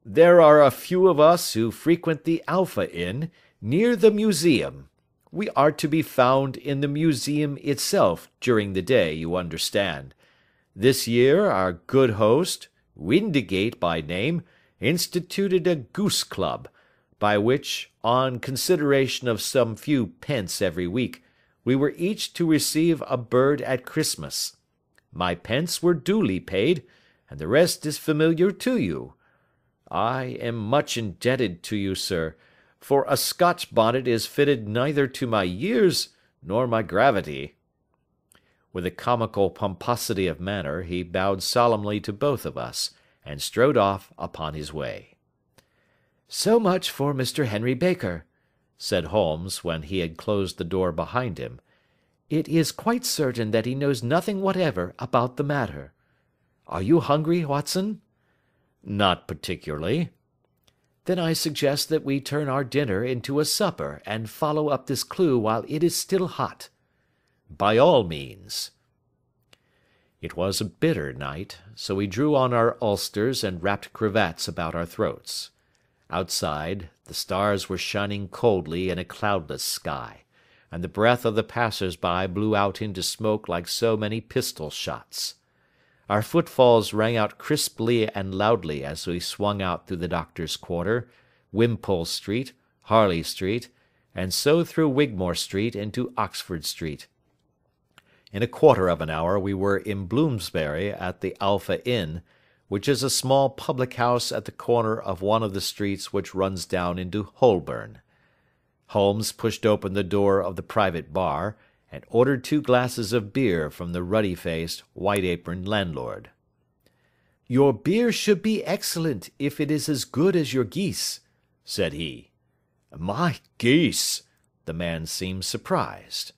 There are a few of us who frequent the Alpha Inn, near the museum. We are to be found in the museum itself during the day, you understand. This year our good host, Windigate by name, instituted a goose club, by which, on consideration of some few pence every week, we were each to receive a bird at Christmas. My pence were duly paid, and the rest is familiar to you. I am much indebted to you, sir, for a Scotch bonnet is fitted neither to my years nor my gravity." With a comical pomposity of manner, he bowed solemnly to both of us, and strode off upon his way. "So much for Mr. Henry Baker," said Holmes, when he had closed the door behind him. "It is quite certain that he knows nothing whatever about the matter. Are you hungry, Watson?" "Not particularly." "Then I suggest that we turn our dinner into a supper and follow up this clue while it is still hot." "By all means." It was a bitter night, so we drew on our ulsters and wrapped cravats about our throats. Outside, the stars were shining coldly in a cloudless sky, and the breath of the passers-by blew out into smoke like so many pistol shots. Our footfalls rang out crisply and loudly as we swung out through the Doctor's Quarter, Wimpole Street, Harley Street, and so through Wigmore Street into Oxford Street. In a quarter of an hour we were in Bloomsbury at the Alpha Inn, which is a small public-house at the corner of one of the streets which runs down into Holborn. Holmes pushed open the door of the private bar, and ordered 2 glasses of beer from the ruddy-faced, white-aproned landlord. "Your beer should be excellent if it is as good as your geese," said he. "My geese!" The man seemed surprised.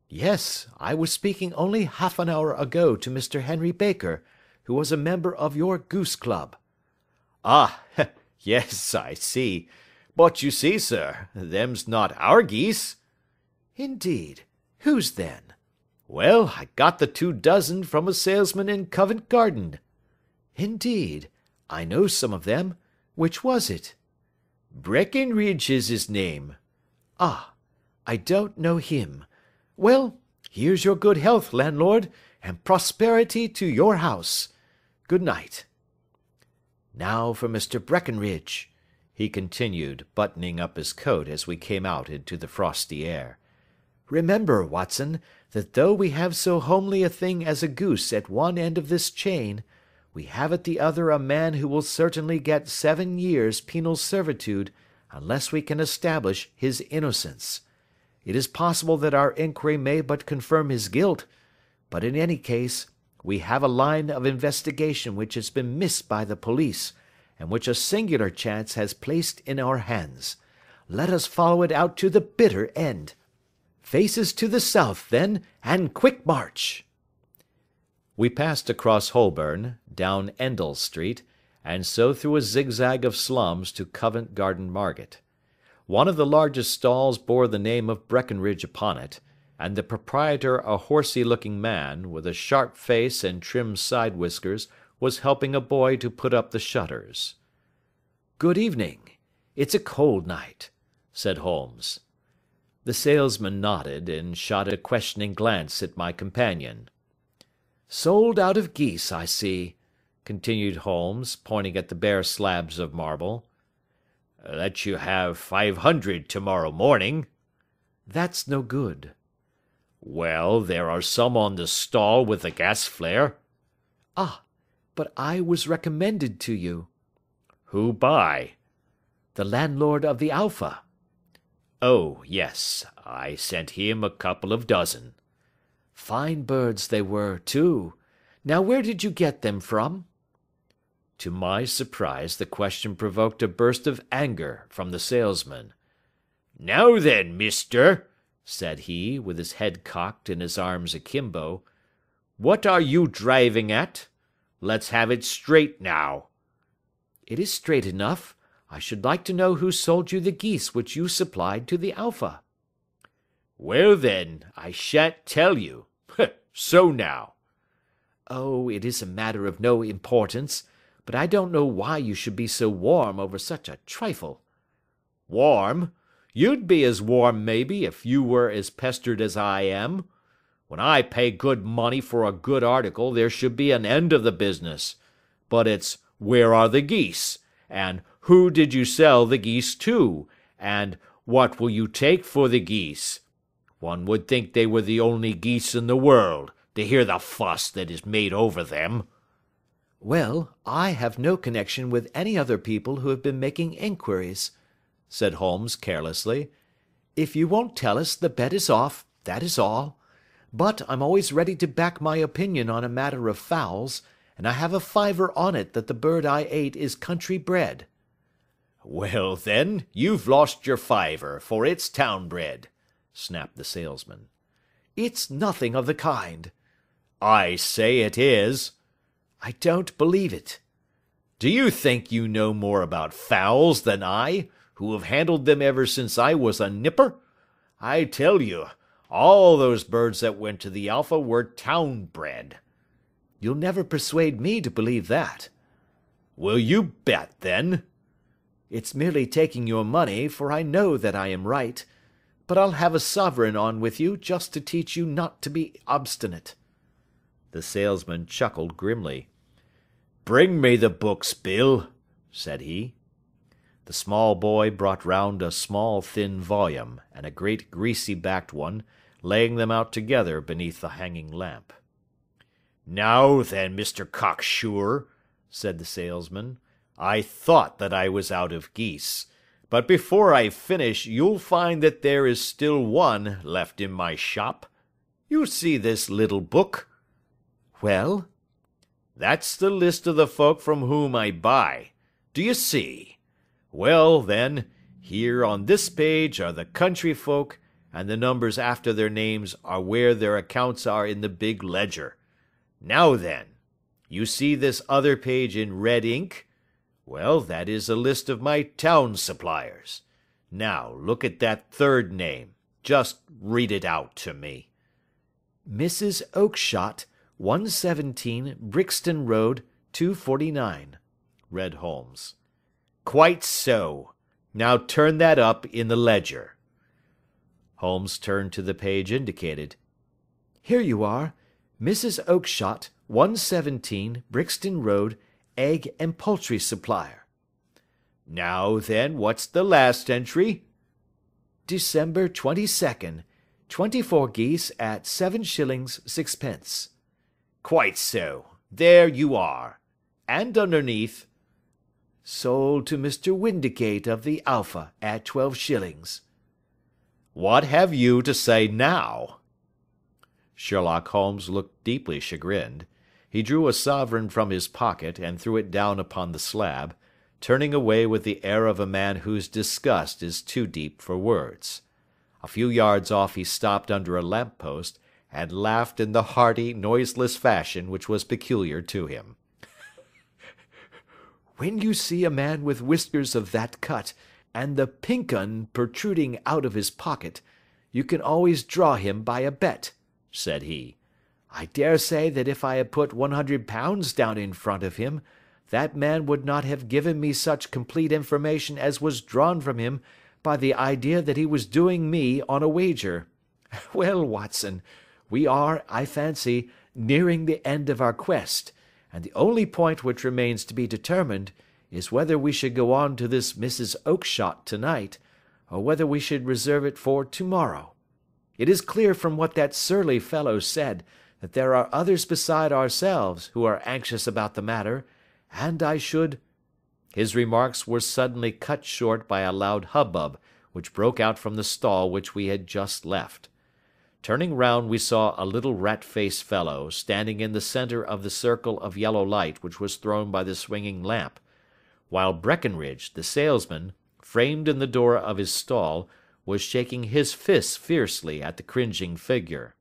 "Yes, I was speaking only half an hour ago to Mr. Henry Baker, who was a member of your goose club." "Ah, yes, I see. But you see, sir, them's not our geese." "Indeed. Whose then?" "Well, I got the 2 dozen from a salesman in Covent Garden." "Indeed. I know some of them. Which was it?" "Breckenridge is his name." "Ah, I don't know him. Well, here's your good health, landlord, and prosperity to your house. Good night. Now for Mr. Breckenridge," he continued, buttoning up his coat as we came out into the frosty air. "Remember, Watson, that though we have so homely a thing as a goose at one end of this chain, we have at the other a man who will certainly get 7 years' penal servitude unless we can establish his innocence. It is possible that our inquiry may but confirm his guilt, but in any case, we have a line of investigation which has been missed by the police, and which a singular chance has placed in our hands. Let us follow it out to the bitter end. Faces to the south, then, and quick march." We passed across Holborn, down Endell Street, and so through a zigzag of slums to Covent Garden Market. One of the largest stalls bore the name of Breckenridge upon it, and the proprietor, a horsey-looking man, with a sharp face and trim side-whiskers, was helping a boy to put up the shutters. "Good evening. It's a cold night," said Holmes. The salesman nodded, and shot a questioning glance at my companion. "Sold out of geese, I see," continued Holmes, pointing at the bare slabs of marble. "Let you have 500 tomorrow morning." "That's no good." "Well, there are some on the stall with the gas flare." "Ah, but I was recommended to you." "Who by?" "The landlord of the Alpha." "Oh, yes, I sent him a couple of dozen." "Fine birds they were, too. Now where did you get them from?" To my surprise, the question provoked a burst of anger from the salesman. "Now then, mister," said he, with his head cocked and his arms akimbo, "what are you driving at? Let's have it straight now." "It is straight enough. I should like to know who sold you the geese which you supplied to the Alpha." "Well then, I shan't tell you. So now." "Oh, it is a matter of no importance. but I don't know why you should be so warm over such a trifle." "Warm? You'd be as warm, maybe, if you were as pestered as I am. When I pay good money for a good article, there should be an end of the business. But it's 'Where are the geese?' and 'Who did you sell the geese to?' and 'What will you take for the geese?' One would think they were the only geese in the world, to hear the fuss that is made over them." "Well, I have no connection with any other people who have been making inquiries," said Holmes carelessly. "If you won't tell us, the bet is off, that is all. But I'm always ready to back my opinion on a matter of fowls, and I have a fiver on it that the bird I ate is country bred." "Well, then, you've lost your fiver, for it's town bred," snapped the salesman. "It's nothing of the kind." "I say it is." "I don't believe it." "Do you think you know more about fowls than I, who have handled them ever since I was a nipper? I tell you, all those birds that went to the Alpha were town bred." "You'll never persuade me to believe that." "Will you bet, then?" "It's merely taking your money, for I know that I am right. But I'll have a sovereign on with you just to teach you not to be obstinate." The salesman chuckled grimly. "Bring me the books, Bill," said he. The small boy brought round a small thin volume, and a great greasy-backed one, laying them out together beneath the hanging lamp. "Now then, Mr. Cocksure," said the salesman, "I thought that I was out of geese, but before I finish you'll find that there is still one left in my shop. You see this little book?" "Well?" "That's the list of the folk from whom I buy. Do you see? Well, then, here on this page are the country folk, and the numbers after their names are where their accounts are in the big ledger. Now then, you see this other page in red ink? Well, that is a list of my town suppliers. Now, look at that third name. Just read it out to me." "Mrs. Oakshott, 117 Brixton Road, 249, read Holmes. "Quite so. Now turn that up in the ledger." Holmes turned to the page indicated. "Here you are. Mrs. Oakshott, 117 Brixton Road, egg and poultry supplier." "Now then, what's the last entry?" "December 22nd, 24 geese at 7 shillings 6 pence." "Quite so. There you are. And underneath?" "Sold to Mr. Windicate of the Alpha at 12 shillings. "What have you to say now?" Sherlock Holmes looked deeply chagrined. He drew a sovereign from his pocket and threw it down upon the slab, turning away with the air of a man whose disgust is too deep for words. A few yards off he stopped under a lamp-post, and laughed in the hearty, noiseless fashion which was peculiar to him. "When you see a man with whiskers of that cut, and the pink 'un protruding out of his pocket, you can always draw him by a bet," said he. "I dare say that if I had put £100 down in front of him, that man would not have given me such complete information as was drawn from him by the idea that he was doing me on a wager. Well, Watson, we are, I fancy, nearing the end of our quest, and the only point which remains to be determined is whether we should go on to this Mrs. Oakshott tonight, or whether we should reserve it for tomorrow. It is clear from what that surly fellow said that there are others beside ourselves who are anxious about the matter, and I should—" His remarks were suddenly cut short by a loud hubbub which broke out from the stall which we had just left. Turning round we saw a little rat-faced fellow standing in the centre of the circle of yellow light which was thrown by the swinging lamp, while Breckenridge, the salesman, framed in the door of his stall, was shaking his fists fiercely at the cringing figure.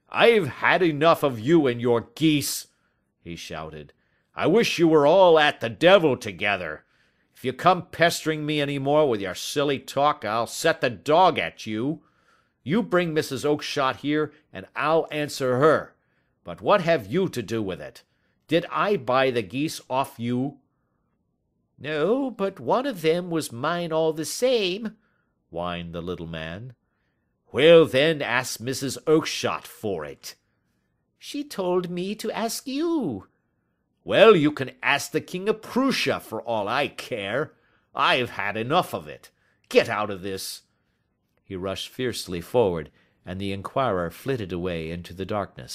"I've had enough of you and your geese," he shouted. "I wish you were all at the devil together. If you come pestering me any more with your silly talk, I'll set the dog at you. You bring Mrs. Oakshott here, and I'll answer her. But what have you to do with it? Did I buy the geese off you?" "No, but one of them was mine all the same," whined the little man. "Well, then ask Mrs. Oakshott for it." "She told me to ask you." "Well, you can ask the King of Prussia for all I care. I've had enough of it. Get out of this." He rushed fiercely forward, and the inquirer flitted away into the darkness.